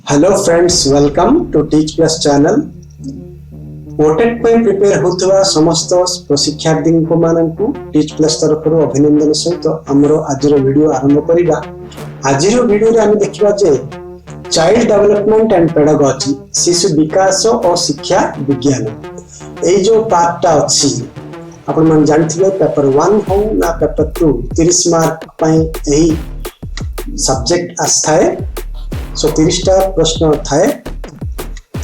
Hello friends, welcome to Teach Plus channel. OTET पे prepare होतवा समस्त प्रशिक्षार्थी को माननकु टीच प्लस तरफ अभिनंदन सहित हमर आजिर वीडियो आरंभ करिबा। आजिर वीडियो रे हम देखिबा जे चाइल्ड डेवलपमेंट एंड पेडागॉजी, शिशु विकास और शिक्षा विज्ञान, ए जो पार्टटा अछि आपण मन जानथिबे पेपर 1 हो ना पेपर 2 30 मार्क पई एही सब्जेक्ट आस्थाए। सो 30टा प्रश्न थाए।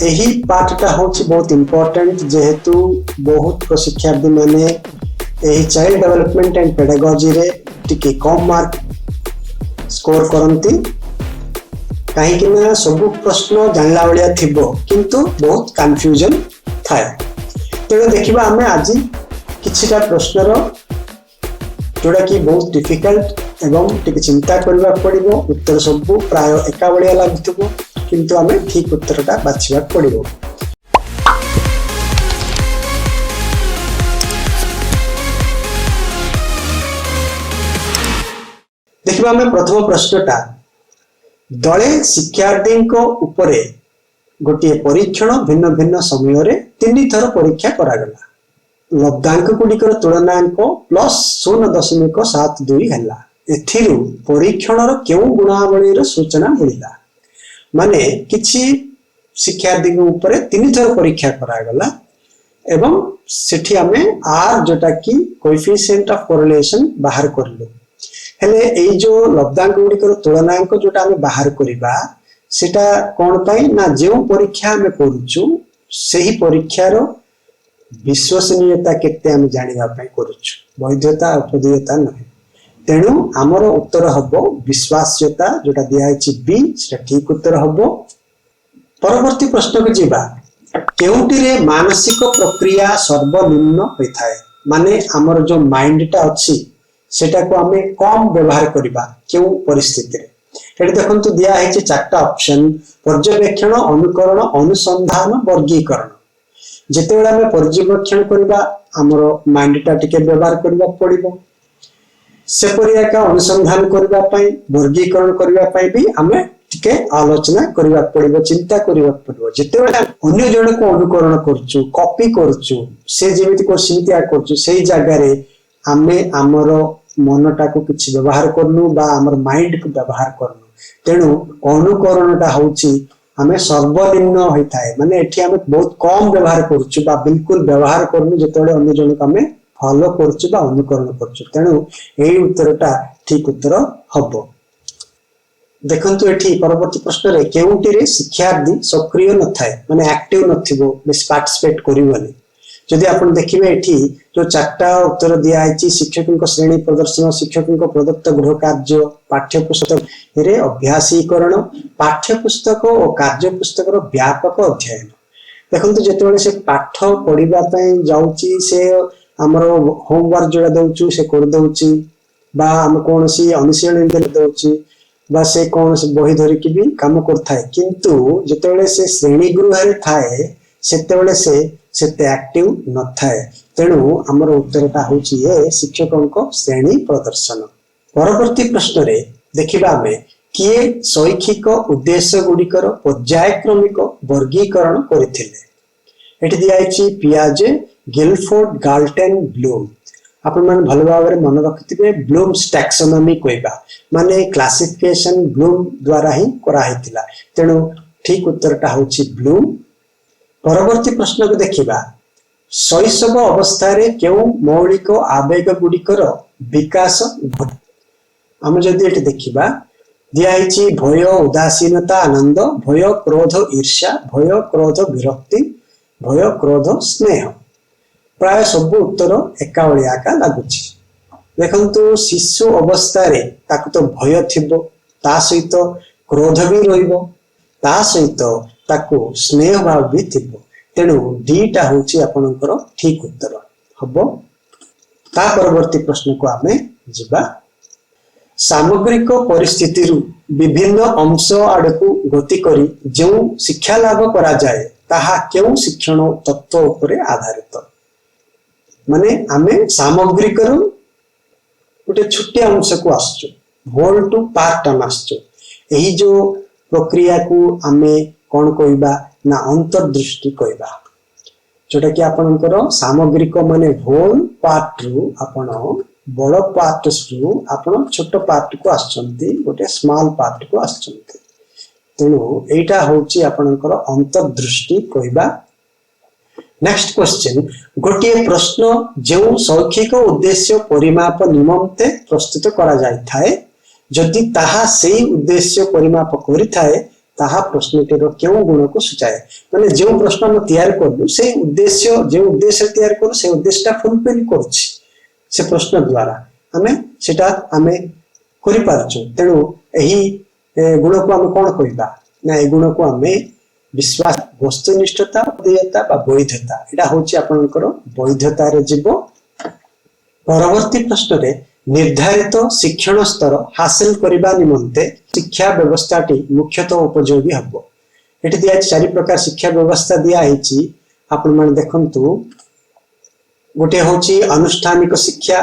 यही पार्टटा होची बहुत इंपोर्टेंट, जेहेतु बहुत प्रशिक्षार्थी माने यही चाइल्ड डेवलपमेंट एंड पेडागॉजी रे टिके कम मार्क स्कोर करंती, कहीं कि ना सब प्रश्न जानला वालिया थिबो किंतु बहुत कंफ्यूजन थाए। तेरे देखिबा हमें आज किछिटा प्रश्नर जोड़ा कि बहुत डिफिकल्ट एवं टिके चिंता करबा पड़िबो। उत्तर सब प्राय एका बलिया लागुथबो किंतु हमें ठीक उत्तरटा बाछिबा पड़िबो। देखिबा हमें प्रथम प्रश्नटा, दले शिक्षार्थी को उपरे गोटे परीक्षण भिन्न भिन्न समय रे 3 थर परीक्षा करागला। लब्धांक गुड़िकर तुलनांक प्लस 0.72 है। एथिरु परीक्षणर केउ गुणावलीर सूचना मिलिला। माने किछि शिक्षार्थी को ऊपर 3 थर परीक्षा करागला एवं सेठी हमें आर जोटा कि कोएफिशिएंट ऑफ कोरिलेशन बाहर करलु। हेले एई जो लब्धांक गुड़िकर तुलनांक जोटा हमें बाहर करिबा सेटा कोन पई ना जेउ परीक्षा हमें करूछु सेही परीक्षार विश्वसनीयता केते हम जानिबा पई करूछु, वैधता उपयोगिता नहीं। तेणु आमर उत्तर हबो विश्वास्यता, जोटा दिया है बी, सेटा ठीक उत्तर हबो। परवर्ती प्रश्न को जीवा, केउटी रे मानसिक प्रक्रिया सर्वनिम्न होइथाय। माने आमर जो माइंडटा अछि सेटा को हमें कम व्यवहार करिबा केउ परिस्थिति रे। एठी देखंतु दिया है 4टा ऑप्शन: पर्यवेक्षण, अनुकरण, अनुसंधान, वर्गीकरण। जेतेबेला हमें पर्यवेक्षण करबा हमरो माइंडटा टिके व्यवहार करबा पड़िबो, सेपरि एका अनुसंधान करबा पई, वर्गीकरण करबा पई भी हमें टिके आलोचना करबा पड़िबो, चिंता करबा पड़िबो। जेतेबेला अन्य जण को अनुकरण करछु, कॉपी करछु, से जेमिति को सिमितिया करछु, सेही जागा रे हमें हमरो मनटा को किछ व्यवहार करनु बा हमर माइंड को व्यवहार करनु। तेणु अनुकरणटा होची हमें सर्वनिम्न होता है। माने एठी हमें बहुत कम व्यवहार करछु बा बिल्कुल व्यवहार करनु जेतेबेले अन्य जण को हमें फॉलो करछु बा अनुकरण करछु। तेणु एही उत्तरटा ठीक उत्तर हबो। देखंतु एठी परवर्ती प्रश्न रे केउटी रे शिक्षार्थी सक्रिय न थाए, माने एक्टिव नथिबो, बेस पार्टिसिपेट करिवनी। जदि आपण देखिबे एठी जो 4टा उत्तर दिया है, शिक्षकों श्रेणी प्रदर्शन, शिक्षकों प्रदत्त गृह कार्य, पाठ्यपुस्तक रे अभ्यासीकरण, पाठ्यपुस्तक और कार्यपुस्तक व्यापक अध्ययन। देखंतु जेतेबेले से पाठ पढ़िबा पई जाउची, से हमर होमवर्क जोड़ा दउचू से कर दउची बा हम कोनसी अनुशीलन दे दउची बा से कोनसी बही धरि कि भी काम करथाय, किंतु जेतेबेले से श्रेणी गृह रे थाए सेतेबेले से सेते एक्टिव न थाए। तेणु हमर उत्तरटा होची ए शिक्षकों श्रेणी प्रदर्शन। परवर्ती प्रश्न रे देखिबा हमें किए शैक्षिक उद्देश्य गुड़िकर पर्यायक्रमिक वर्गीकरण करथिले। एठी दिया है पियाजे, गिलफोर्ड, गाल्टन, ब्लूम। आपण मन भल भाव रे मन रखिथिबे ब्लूम्स टैक्सोनॉमी कहबा, माने क्लासिफिकेशन ब्लूम द्वारा ही करा हेतिला। तेणु ठीक उत्तरटा होची ब्लूम। परवर्ती प्रश्न को देखिबा, शैशव अवस्था रे केउ मौलिक आवेग गुड़िकर विकास घटे। हम जदि एठी देखिबा दिया है भय, उदासीनता, आनंद, भय, क्रोध, ईर्ष्या, भय, क्रोध, विरक्ति, भय, क्रोध, स्नेह। प्राय सब उत्तर एका बलिया का लागुची। देखंतु शिशु अवस्था रे ताकु तो भय थिबो, ता सहित क्रोध भी रहिबो, ता सहित ताकु स्नेह भाव भी थिबो। तेणु डीटा होची आपनकर ठीक उत्तर हबो। ता परवर्ती प्रश्न को हमें जिबा, सामग्रिक परिस्थिति विभिन्न अंश आड़कू गति करी जो शिक्षा लाभ करा जाए ताहा केउ शिक्षण तत्व उपरे आधारित। माने आमे सामग्रिक गोटे छोटे अंश को आसचु, होल टू पार्ट हम आसचु। यही जो प्रक्रिया को आमे कौन कहबा ना अंतर्दृष्टि कहबा, जोटा कि आपनकर सामग्रिक माने होल पार्ट रु आपण बड़ पार्ट रु आपण छोट पार्ट को आछंती, गोटे स्मॉल पार्ट को आछंती। तेणु एटा होची आपनकर अंतर्दृष्टि कहबा। नेक्स्ट क्वेश्चन, गोटे प्रश्न जो शैक्षिक उद्देश्य परिमाप निमंते प्रस्तुत करा जाय थाए, जदि ताहा सेही उद्देश्य परिमाप करि थाए ताहा प्रश्नटीर केउ गुण को सूचाए। माने जो प्रश्न हम तैयार करलु से उद्देश्य जो उद्देश्य तैयार करू से उद्देश्यटा फुलफिल करछि से प्रश्न द्वारा हमें सेटा हमें करि पारछु। तेणु एही गुण को हम कोन कहिबा ना ए गुण को हमें विश्वास, वस्तुनिष्ठता, देयता बा वैधता, एटा होछि आपनकर वैधता रे जीव। परवर्ती प्रश्न रे निर्धारित शिक्षण स्तर हासिल करबा निमंते शिक्षा व्यवस्थाटी मुख्यतः उपयोगी हबो। एटी दिया 4 प्रकार शिक्षा व्यवस्था दिया आइछि। आपण माने देखंतु, गोटे होछि अनुष्ठानिक शिक्षा,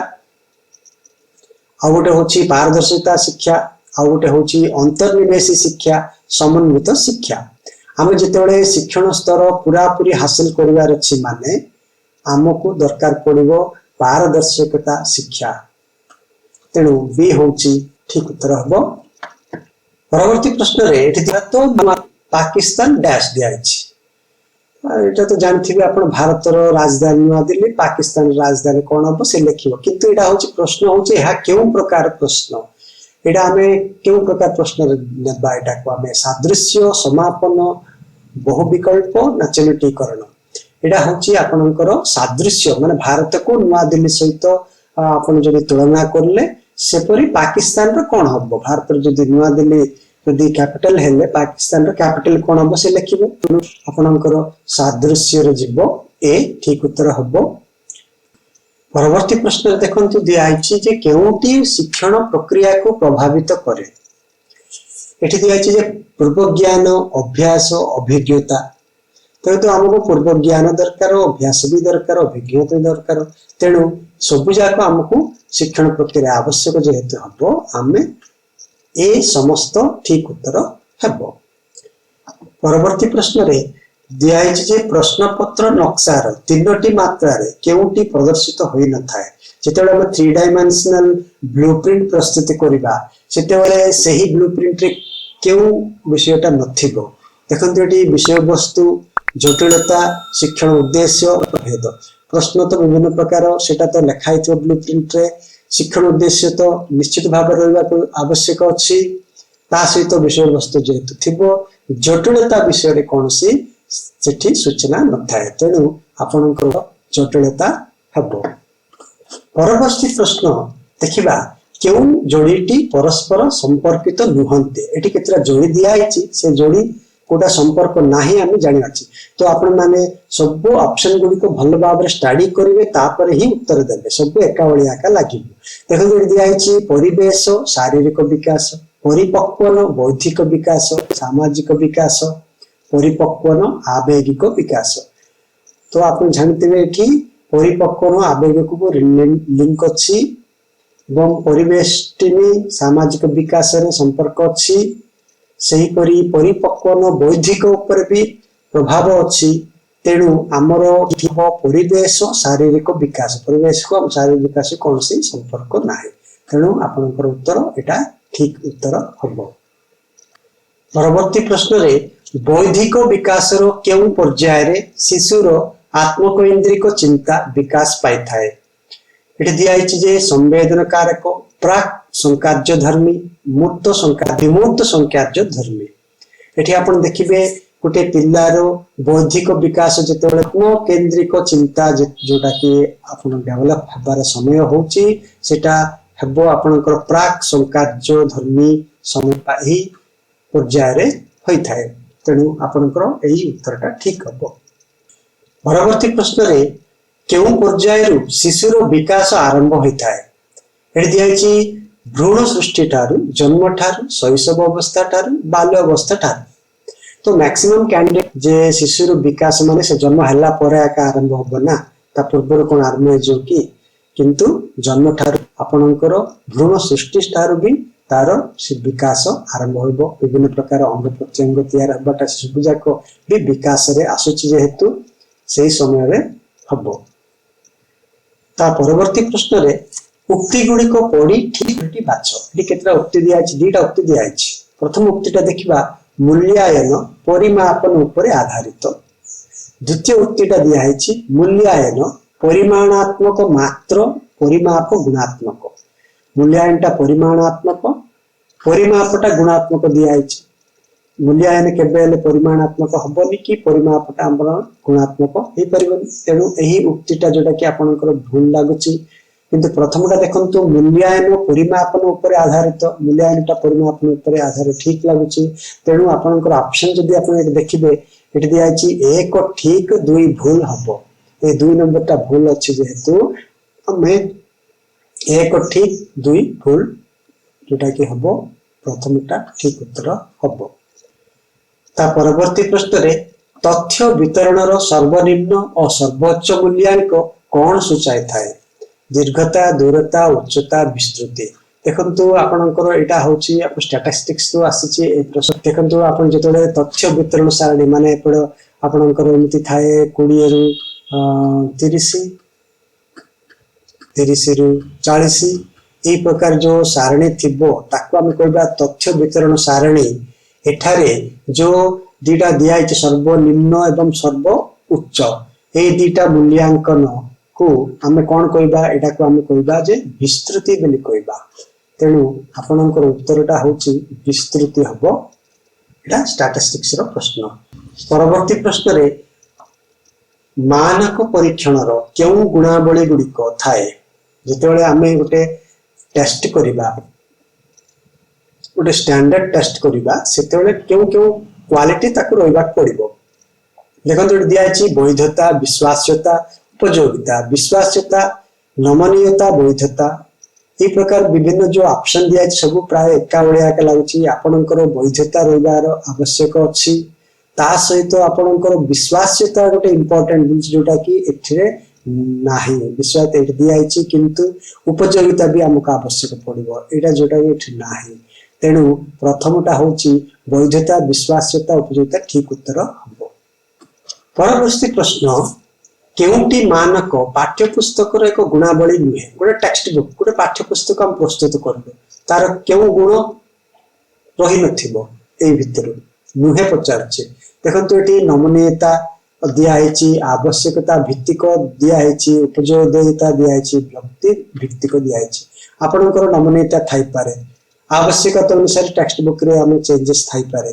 आ गोटे होछि पारदर्शिता शिक्षा, आ गोटे होछि अंतर्निवेशी शिक्षा, समन्वित शिक्षा। हम जेतेबेले शिक्षण स्तर पूरा पूरी हासिल करिवार अछि माने हमको दरकार पड़िबो पारदर्शिकता शिक्षा। तेणु बी होची ठीक उत्तर हबो। परवर्ती प्रश्न रे एठी दिया तो पाकिस्तान डैश दिया अछि। एटा तो जानथिबे आपण भारतर राजधानी नवा दिल्ली, पाकिस्तान राजधानी कोन हबो से लिखिबो, किंतु एटा होची प्रश्न होची एहा केउ प्रकार प्रश्न, एटा हमें केउ प्रकार प्रश्न नेबा, एटा को हमें सादृश्य, समापन, बहुविकल्प ना चलटीकरण। एटा होची आपनकर सादृश्य, माने भारत को नवा दिल्ली सहित आपण जदि तुलना करले सेपरी पाकिस्तान रो कोन हबो। भारत रो जदि नवा दिल्ली जदि कैपिटल हेले पाकिस्तान रो कैपिटल कोन हबो से लिखिबो। आपनकर सादृश्य रे जीवो ए ठीक उत्तर हबो। परवर्ती प्रश्न देखंतु दिया आइछि जे केउटी शिक्षण प्रक्रिया को प्रभावित करे। एठी दिया आइछि जे पूर्व ज्ञान, अभ्यास, अभिज्ञता। तो हमको पूर्व ज्ञान दरकार, अभ्यास भी दरकार, अभिज्ञता दरकार। तेणु सबु जाक हमको शिक्षण प्रक्रिया आवश्यक जेहेतु हबो, आमे ए समस्त ठीक उत्तर हबो। परवर्ती प्रश्न रे दिया है जे प्रश्न पत्र नक्शार 3टी मात्रा रे केउटी प्रदर्शित होई न थाए। जेतेबेले हम 3 डायमेंशनल ब्लूप्रिंट प्रस्तुत करिबा सेतेबेले सही ब्लूप्रिंट रे केउ विषयटा नथिबो। देखंतु एटी विषय वस्तु, जटिलता, शिक्षण उद्देश्य, भेद। प्रश्न तो विभिन्न प्रकार सेटा तो लिखाई थो ब्लूप्रिंट रे। शिक्षण उद्देश्य तो निश्चित भाव रहबा को आवश्यक अछि, ता सहित विषय वस्तु जेतु थिबो। जटिलता विषय रे कोनसी सेठी सूचना न थाए, तेणु आपनकर जटिलता हबो। परवर्ती प्रश्न देखिबा, केउ जोड़ीटी परस्पर संपर्कित नुहंते। एटी केतरा जोड़ी दिया आइछि, से जोड़ी कोटा संपर्क नाही आमे जानि अछि। तो आपण माने सब ऑप्शन गुडी को भल भाव रे स्टडी करिवे, तापर ही उत्तर देबे। सब एका बळिया का लागिबो। देखो दिया आइछि परिवेश, शारीरिक विकास, परिपक्वन बौद्धिक विकास, सामाजिक विकास, परिपक्वन आवेगिक विकास। तो आपण जानथिबे कि परिपक्वन आवेगिक को लिंक अछि एवं परिवेश टिनी सामाजिक विकास रे संपर्क अछि। सही परी परिपक्वन बौद्धिक ऊपर भी प्रभाव अछि। तेणु आमर परिवेश शारीरिक विकास, परिवेश को हम शारीरिक विकास कौन सी संपर्क नाही। तेणु आपनकर उत्तर एटा ठीक उत्तर हबो। परवर्ती प्रश्न रे बौद्धिक विकास रो केउ पर्याय रे शिशुर आत्मकेंद्रिक चिंता विकास पाई थाए। एठी दिया आइछि जे संवेदन कारक, प्राक संकार्य धर्मी, मूर्त संकार्य, विमूर्त संकार्य धर्मी। एठी आपण देखिबे गोटे पिल्लारो बौद्धिक विकास जेतेबेले आत्मकेंद्रिक चिंता जोटा कि आपण डेवलप हबार समय होची, सेटा हेबो आपनकर प्राक संकार्य धर्मी समय पाही पर्याय रे होई थाए। तेणु आपनकर एही उत्तरटा ठीक हबो। परवर्ती प्रश्न रे केउ पर्याय रु शिशुर विकास आरंभ होई थाए। एठी दियाछि भ्रूण सृष्टि ठारू, जन्म ठारू, शैशव अवस्था ठारू, बाल्य अवस्था ठारू। तो मैक्सिमम कैंडिडेट जे शिशुर विकास माने से जन्म हल्ला परे का आरंभ होबो ना, ता पूर्व कोन आरंभ हो जो कि, किंतु जन्म ठारू आपनकर भ्रूण सृष्टि ठारू भी तार से विकास आरंभ हो विभिन्न प्रकार अंग प्रत्यंग तैयार हबाटा सब जाक भी विकास रे आसुची जेहेतु से समय रे हबो। ता परवर्ती प्रश्न रे उक्ति गुड़िक पढ़ी ठीक बाछ। ये केतरा उक्ति दिया अछि? दुईटा उक्ति दिया अछि। प्रथम उक्तिटा देखिबा मूल्यायन परिमापन उपरे आधारित। द्वितीय उक्तिटा दिया अछि मूल्यायन परिमाणात्मक मात्र परिमाप गुणात्मक। मूल्यायनटा परिमाणात्मक परिमापटा गुणात्मक दिया अछि। मूल्यायन केबे हेले परिमाणात्मक हबनी कि परिमापटा हमर गुणात्मक हे परिबनी। तेणु एही उक्तिटा जोटा कि आपनकर भूल लागुची किंतु प्रथमटा देखंतु मूल्यायन परिमापन उपरे आधारित। मूल्यायनटा परिमापन उपरे आधारित ठीक लागुची। तेणु आपनकर ऑप्शन जदि आपण एट देखिबे एट दिया अछि एक ठीक दुई भूल हबो। ए दुई नंबरटा भूल अछि जेहेतु हमें एक ठीक दुई भूल जोटा कि हबो प्रथमटा ठीक उत्तर हबो। ता परवर्ती प्रश्न रे तथ्य वितरणर सर्वनिम्न और सर्वोच्च मूल्यांक कौन सूचाई थाए? दीर्घता दूरता उच्चता विस्तृति। देखंतु आपनकर एटा होची आप स्टैटिस्टिक्स तो आसीची ए प्रश्न देखंतु आपन जतले तथ्य वितरण सारणी माने एपड आपनकर एमिति थाए 20 रु 30 30 रु 40 ए प्रकार जो सारणी थिबो ताको हम कहबा तथ्य वितरण सारणी। एठारे जो दीटा दिया है सर्वनिम्न एवं सर्व उच्च ए दीटा मूल्यांकन को आमे कौन कहबा? एटा को आमे कहबा जे विस्तृति बोली कहबा। तेणु आपनकर उत्तरटा होची विस्तृति हबो। एटा स्टैटिस्टिक्स रो प्रश्न। परवर्ती प्रश्न रे मानक परीक्षण रो केउ गुणावली गुड़िक थाए? जेतेबेले आमे गोटे टेस्ट करिबा गोटे स्टैंडर्ड टेस्ट करिबा सेतेबेले केउ केउ क्वालिटी ताको रहिबा पड़िबो। देखंतु एट दिया अछि वैधता विश्वास्यता उपयोगिता। विश्वास्यता नमनीयता वैधता ए प्रकार विभिन्न जो ऑप्शन दिया अछि सब प्राय एका भलिया के लागुची। आपनकर वैधता रहिबार आवश्यक अछि ता सहित आपनकर विश्वास्यता गोटे इंपोर्टेंट जिनिस जोटा कि एथिरे नाही। विश्वास एट दिया अछि किंतु उपयोगिता भी हमका आवश्यक पड़िबो एटा जोटा कि एठ नाही। तेणु प्रथमटा होची वैधता विश्वास्यता उपयोगिता ठीक उत्तर हबो। परवर्ती प्रश्न केउटी मानक पाठ्यपुस्तक एक गुणावली नुहे? गोटे टेक्स्ट बुक गोटे पाठ्यपुस्तक हम प्रस्तुत करबे तार केउ गुण रही नथिबो ए भितर नुहे पचारचे। देखंतु एटी नमनीयता दिया है आवश्यकता भित्तिक दिया है उपयोगिता दिया है व्यक्ति भित्तिक दिया है। आपनकर नमनीयता थाई पारे आवश्यकता अनुसार टेक्स्ट बुक रे हम चेंजेस थाई पारे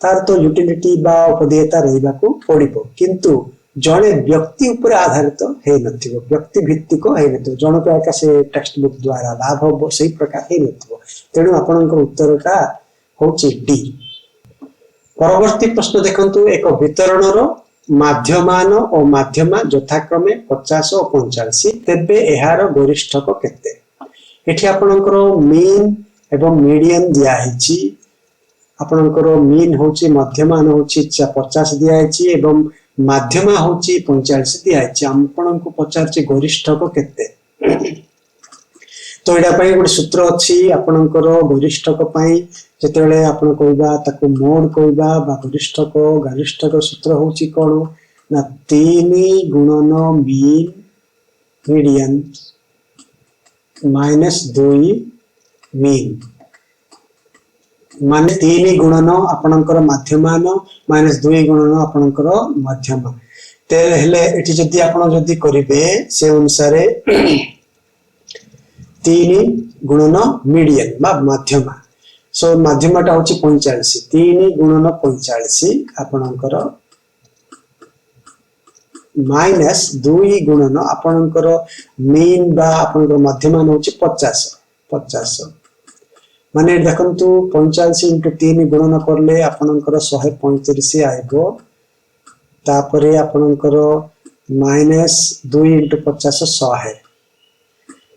तार तो यूटिलिटी बा उपयोगिता रहिबा को पड़िबो किंतु जड़े व्यक्ति ऊपर आधारित हे नथिबो व्यक्ति भित्तिक हे नथिबो जणक एका से टेक्स्ट बुक द्वारा लाभ हो सही प्रकार हे नथिबो। तेणु आपनकर उत्तरटा होची डी। परवर्ती प्रश्न देखंतु एक वितरणर माध्यमान और माध्यमा यथाक्रमे 50 और 45 तेबे एहार गरिष्ठक केते? एठी आपनकर मीन एवं मीडियन दिया हिची। आपनकर मीन होची मध्यमान होची 50 दिया हिची एवं माध्यमा होची 45 दिया हिची। आपनको पचारची गरिष्ठक केते? तो एडा पई गोटे सूत्र अछि आपनकर गरिष्ठक पई जेतेबेले आपण कहबा ताको मोड कहबा बा गरिष्ठक सूत्र होची कोन ना 3 गुणन मीन मीडियन माइनस 2 मीन माने 3 गुणन आपनकर माध्यमान माइनस 2 गुणन आपनकर मध्यमा। ते हेले एठी जदी आपण जदी करिवे से अनुसार 3 गुणन मीडियन बा मध्यमा। सो मध्यमाटा होची 45 3 गुणन 45 आपनकर माइनस 2 गुणन आपनकर मीन बा आपनकर मध्यमान होची 50 माने देखंतु 45 into 3 गुणन करले आपनकर 135 आइबो तापरे आपनकर माइनस 2 into 50 100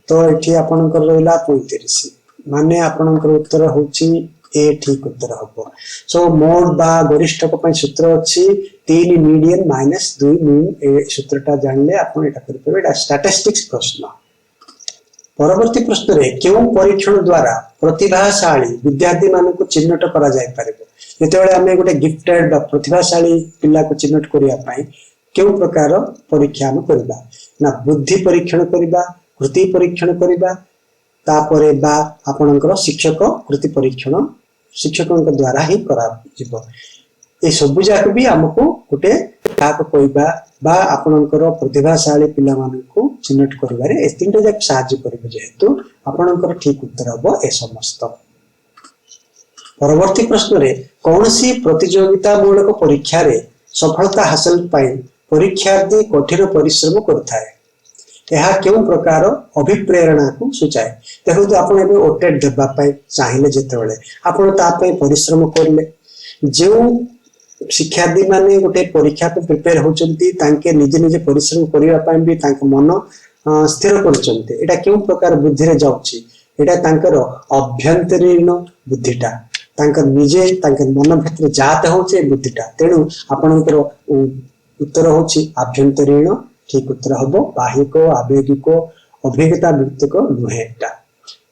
तो एठी आपनकर रहला 35 माने आपनकर उत्तर होची ए ठीक उत्तर हबो। सो मोड बा गरिष्ठक पई सूत्र अछि 3 मीडियन माइनस 2 मीन ए सूत्रटा जानले आपण एटा करि परबे। एटा स्टैटिस्टिक्स प्रश्न। परवर्ती प्रश्न रे केउं परीक्षण द्वारा प्रतिभाशाली विद्यार्थी मानक चिन्हट करा जाय परिबो जेतेबेले हमें गोटे गिफ्टेड बा प्रतिभाशाली पिला को चिन्हट करिया पई केउं प्रकार परीक्षा हम करबा ना बुद्धि परीक्षण करबा कृति परीक्षण करबा तापरे बा आपणकर शिक्षक कृति परीक्षण शिक्षकों द्वारा ही करा जिवो ए सबु जाक भी हमको गोटे काक कहबा बा आपणकर प्रतिभाशाली पिला मानकु चिन्हट करिबारे ए तीनटा जाक सहाय्य करिबो जेहेतु आपणकर ठीक उत्तर हबो ए समस्त। परवर्ती प्रश्न रे कौनसी प्रतियोगिता मूलक परीक्षा रे सफलता हासिल पाई परीक्षार्थी कठिन परिश्रम करथाय यह केउं प्रकार अभिप्रेरणा को सूचाए देखो आपण एबे ओटेट देबा पाई चाहिले जेतेबेले आपण ता पाई परिश्रम करले जो शिक्षार्थी माने गोटे परीक्षा को प्रिपेयर होचंती तांके निजे निजे परिश्रम करिया पाई भी तांके मन स्थिर करचंती एटा केउं प्रकार बुद्धि रे जाउची एटा तांकर अभ्यंतरीण बुद्धिटा तांकर निजे तांकर मन भितर जात होचे बुद्धिटा तेनु आपणकर उत्तर होची अभ्यंतरीण ठीक उत्तर हबो बाह्यिक आवेगिक अभिज्ञता वित्तक नुहेटा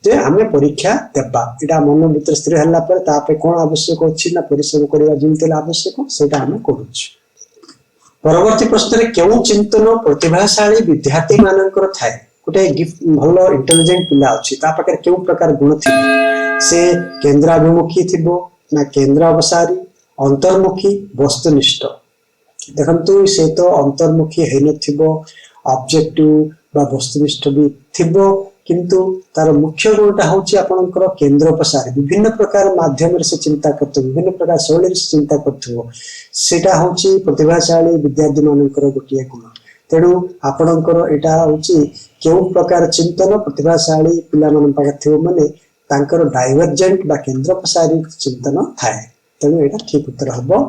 जे हमें परीक्षा देबा एटा मन भितर स्थिर हल्ला पर तापे कोन आवश्यक अछि ना परिश्रम करबा जिनते आवश्यक सेटा हम करूछ। परवर्ती प्रश्न रे केउ चिंतन प्रतिभाशाली विद्यार्थी मानकर थाए गोटे गिफ्ट भलो इंटेलिजेंट पिला अछि ता पाकर केउ प्रकार गुण थिबो से केंद्राभिमुखी थिबो ना केंद्र अवसारी अंतर्मुखी वस्तुनिष्ठ देखंतु से तो अंतर्मुखी है नथिबो ऑब्जेक्टिव बा वस्तुनिष्ठ भी थिबो किंतु तार मुख्य गुणटा होची आपनकर केंद्रोपसारी विभिन्न प्रकार माध्यम से चिंता करतो विभिन्न प्रकार शैली से चिंता करतो सेटा होची प्रतिभाशाली विद्यार्थी मानकर गोटिए गुण तेणु आपनकर एटा होची केउ प्रकार चिंतन प्रतिभाशाली पिला मन पाक थिबो माने तांकर डाइवर्जेंट बा केंद्रोपसारी चिंतन थाए तेणु एटा ठीक उत्तर हबो।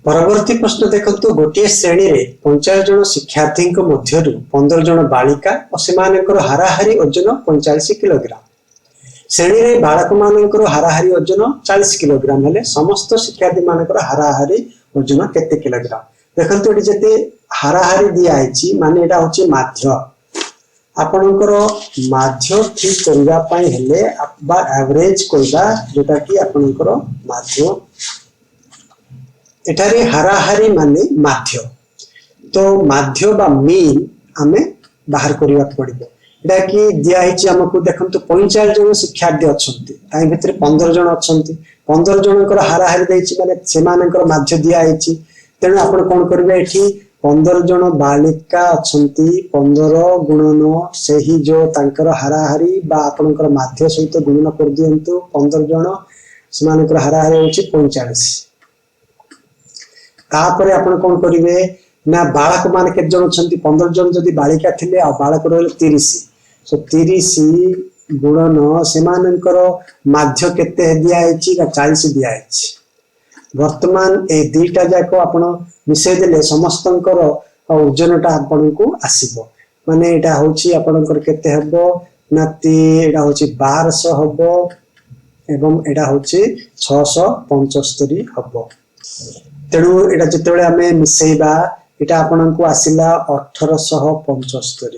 परवर्ती प्रश्न देखंतु गोटे श्रेणी रे 50 जन शिक्षार्थी मध्यरु 15 जन बालिका और सेमानकर हाराहारी ओजन 45 किलोग्राम श्रेणी रे बालक मानकर हाराहारी ओजन 40 किलोग्राम हेले समस्त शिक्षार्थी मानकर हाराहारी ओजन केते किलोग्राम देखंतु एटी जते हाराहारी दिया आइची माने एटा होची माध्य आपनकर माध्य ठीक करबा पई हेले बा एवरेज करबा जेटा कि आपनकर माध्य एठारे हाराहारी माने माध्य तो माध्य बा मीन हमें बाहर करबा पड़िबो एटा कि दिया हिची हमकु देखंतु 45 जन शिक्षार्थी अछंती ताई भितर 15 जन अछंती 15 जनकर हाराहारी देछि माने सेमानकर माध्य दिया हिची तेनु आपण कोन करबे एठी 15 जन बालिका अछंती 15 गुणन सेही जो तांकर हाराहारी बा आपनकर माध्य सहित गुणन कर दियंतु 15 जन सेमानकर हाराहारी होछि 45 तापरे आपण कोन करिवे ना बालक मान के जन छंती 15 जन जदी बालिका थिले आ बालक रहले 30 सो 30 गुणन सेमानकर माध्य केते दिया आइची का 40 दिया आइची वर्तमान ए दुईटा जाको आपण मिसै देले समस्तंकर ओजनटा आपण को आसीबो माने एटा होची आपणकर केते हबो ना एटा होची 1200 हबो एवं एटा होची 675 हबो तेणु एटा जितेबेले आमे मिसेइबा एटा आपन को आसिला 1875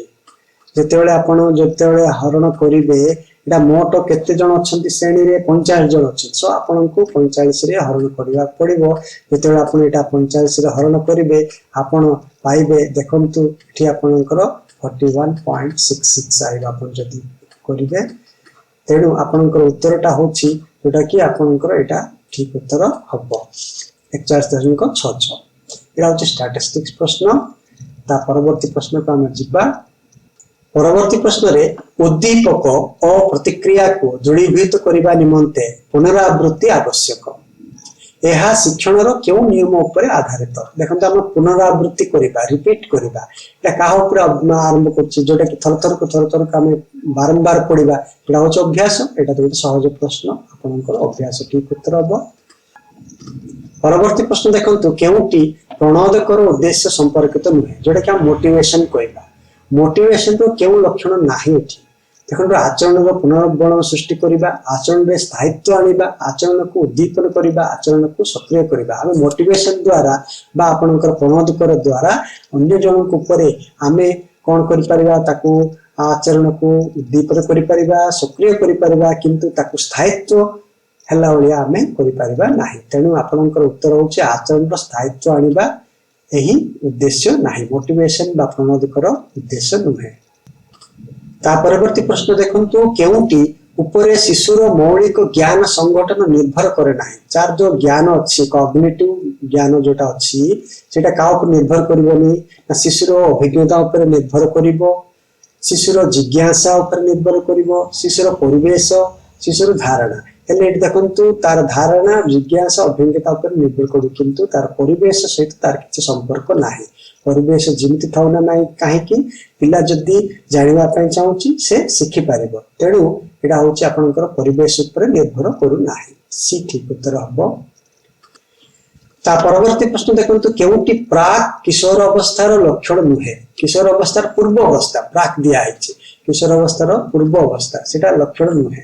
जितेबेले आपन जितेबेले हरण करिवे एटा मोट केते जन अछंती श्रेणी रे 50 जन अछन सो आपन को 45 रे हरण करिवा पड़िबो जितेबेले आपन एटा 45 रे हरण करिवे आपन पाइबे देखंतु एठी आपनकर 41.66 आइबा आपन जदी करिवे तेणु आपनकर उत्तरटा होची जेटा कि आपनकर एटा ठीक उत्तर हबो 41.66 एटा होची स्टैटिस्टिक्स प्रश्न ता परवर्ती प्रश्न को हम जिबा परवर्ती प्रश्न रे उद्दीपक और प्रतिक्रिया को दृढ़ीभूत करबा निमंते पुनरावृत्ति आवश्यक एहा शिक्षण रो क्यों नियम ऊपर आधारित देखंत हम पुनरावृत्ति करबा रिपीट करबा एटा काहा ऊपर आरंभ करछि जोटा कि थर थर हम बारंबार पढिबा एटा होछ अभ्यास एटा तो सहज प्रश्न आपनकर अभ्यास ठीक उत्तर हबो। परवर्ती प्रश्न देखंतु केउटी प्रणोदकर उद्देश्य संपर्कित नुहे जोटा कि हम मोटिवेशन कहबा मोटिवेशन तो केउ लक्षण नाही एठी देखंतु आचरण रो पुनर्बल सृष्टि करबा आचरण रे स्थायित्व आनिबा आचरण को उद्दीपन करबा आचरण को सक्रिय करबा हम मोटिवेशन द्वारा बा आपनकर प्रणोदकर द्वारा अन्य जन को ऊपर हमें कोन करि परबा ताकू आचरण को उद्दीपन करि परिबा सक्रिय करि परिबा किंतु ताकु स्थायित्व हला भलिया आमे करि परिबा नाही। तेणु आपनकर उत्तर होछि आचरण रो स्थायित्व आनिबा एही उद्देश्य नाही, मोटिवेशन बा प्रणोदकर उद्देश्य नुहे। ता परवर्ती प्रश्न देखंतु केउंटी उपरे शिशुर मौलिक ज्ञान संगठन निर्भर करे नाही। चार जो ज्ञान अछि कॉग्निटिव ज्ञान जोटा अछि सेटा का ऊपर निर्भर करबोनी ना शिशुर अभिज्ञता ऊपर निर्भर करिवो, शिशुर जिज्ञासा ऊपर निर्भर करिवो, शिशुर परिवेश, शिशुर धारणा। हेले एट देखंतु तार धारणा जिज्ञासा अभिज्ञता ऊपर निर्भर करू किंतु तार परिवेश सहित तार किछि संपर्क नाही। परिवेश जिमति थाउ ना नाही काहे कि पिला जदी जानिबा पय चाहूची से सिखि पारिबो। तेणु एटा होची आपनकर परिवेश ऊपर निर्भर करू नाही। सी ठीक उत्तर हबो। ता परवर्ती प्रश्न देखंतु केउटी प्राक किशोर अवस्थार लक्षण नुहे। किशोर अवस्थार पूर्व अवस्था प्राक दिया आइछि, किशोर अवस्थार पूर्व अवस्था सेटा लक्षण नुहे।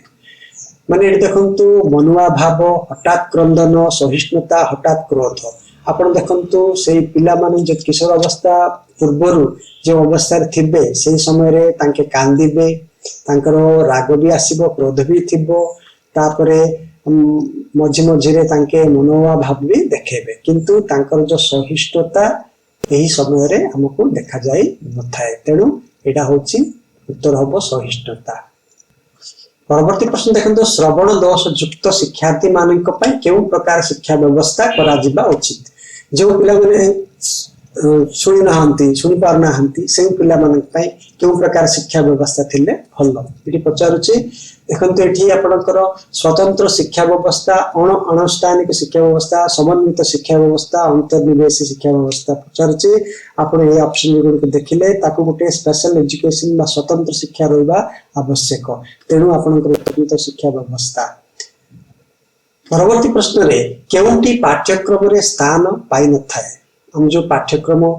माने एट देखंतु मनुआ भाव, हठात क्रंदन, सहिष्णुता, हठात क्रोध। आपण देखंतु सेही पिला माने जे किशोर अवस्था पूर्वरु जे अवस्था रे थिबे सेही समय रे तांके कांदिबे, तांकर राग भी आसीबो, क्रोध भी थिबो, तापरे मझी मझी रे तांके मनोवा भाव भी देखेबे किंतु तांकर जो सहिष्णुता एही समय रे हमकु देखा जाई नथाय। तेणु एटा होची उत्तर हबो सहिष्णुता। परवर्ती प्रश्न देखंतु श्रवण दोष युक्त शिक्षार्थी मानक पय केउ प्रकार शिक्षा व्यवस्था करा जिबा उचित। जो पिला माने सुनि नाहंती सुनि पार नाहंती से पिला मानक पय केउ प्रकार शिक्षा व्यवस्था थिले भलो इति पचारुची। देखंतु एठी आपनकर स्वतंत्र शिक्षा व्यवस्था, अनानुष्ठानिक शिक्षा व्यवस्था, समन्वित शिक्षा व्यवस्था, अंतर्निवेशी शिक्षा व्यवस्था पचारुची। आपण ए ऑप्शन गुड को देखिले ताकू गुटे स्पेशल एजुकेशन बा स्वतंत्र शिक्षा रहबा आवश्यक। तेणु आपनकर स्वतंत्र शिक्षा व्यवस्था। परवर्ती प्रश्न रे केउंटी पाठ्यक्रम रे स्थान पाई न थाए। हम जो पाठ्यक्रम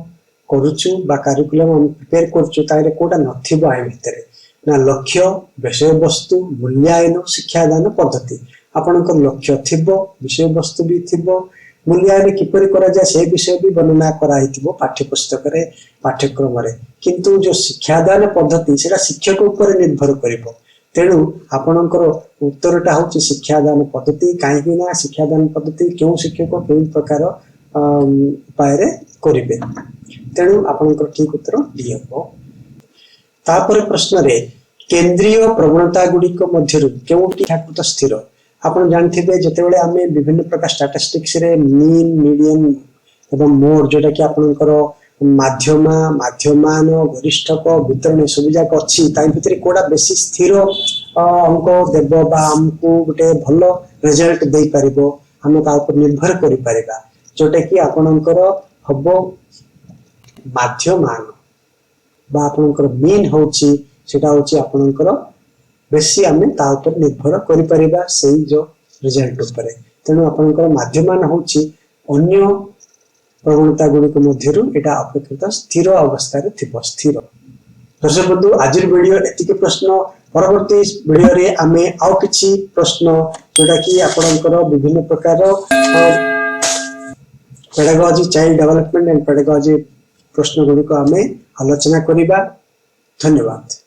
करूछु बा करिकुलम हम प्रिपेयर करछु तारे कोटा नथिबो आइ भितरे ना लक्ष्य, विषय वस्तु, मूल्यांकन, शिक्षादान पद्धति। आपनकर लक्ष्य थिबो, विषय वस्तु भी थिबो, मूल्यांकन किपरि करा जाय से विषय भी वर्णना करा हिथिबो पाठ्य पुस्तक रे पाठ्यक्रम रे किंतु जो शिक्षादान पद्धति सेटा शिक्षक ऊपर निर्भर करिवो। तेणु आपनकर उत्तरटा होची शिक्षादान पद्धति। काहे कि ना शिक्षादान पद्धति केउ शिक्षक केउ प्रकार उपाय रे करिवे। तेणु आपनकर ठीक उत्तर डी हबो। तापर प्रश्न रे केंद्रीय प्रवणता गुडी को मध्यरु केउटी ठाकुत स्थिर। आपण जानथिबे जतेबेले आमे विभिन्न प्रकार स्टैटिस्टिक्स रे मीन, मीडियन एवं मोड जोटा कि आपनकर माध्यमा, माध्यमान, गरिष्ठक, वितरण सब जाक अछि ताइ भितरे कोडा बेसी स्थिर अंक देबो बा हमकु गुटे भलो रिजल्ट देई परिबो, हम ता ऊपर निर्भर करि परिबा। जोटा कि आपनकर हबो माध्यमान बा आपनकर मीन होची सेटा होची आपनकर बेसी आमे ता ऊपर निर्भर करि परिबा सेही जो रिजल्ट ऊपर। तेणु आपनकर माध्यमान होची अन्य प्रवणता गुडी को मध्यरु एटा अपेक्षित स्थिर अवस्था रे थिबो स्थिर। दर्शक बंधु आज वीडियो एतिके प्रश्न। परवर्ती वीडियो रे आमे आउ किछि प्रश्न जोटा कि आपनकर विभिन्न प्रकार pedagogy, child development and pedagogy प्रश्न गुडी को आमे आलोचना करिबा। धन्यवाद।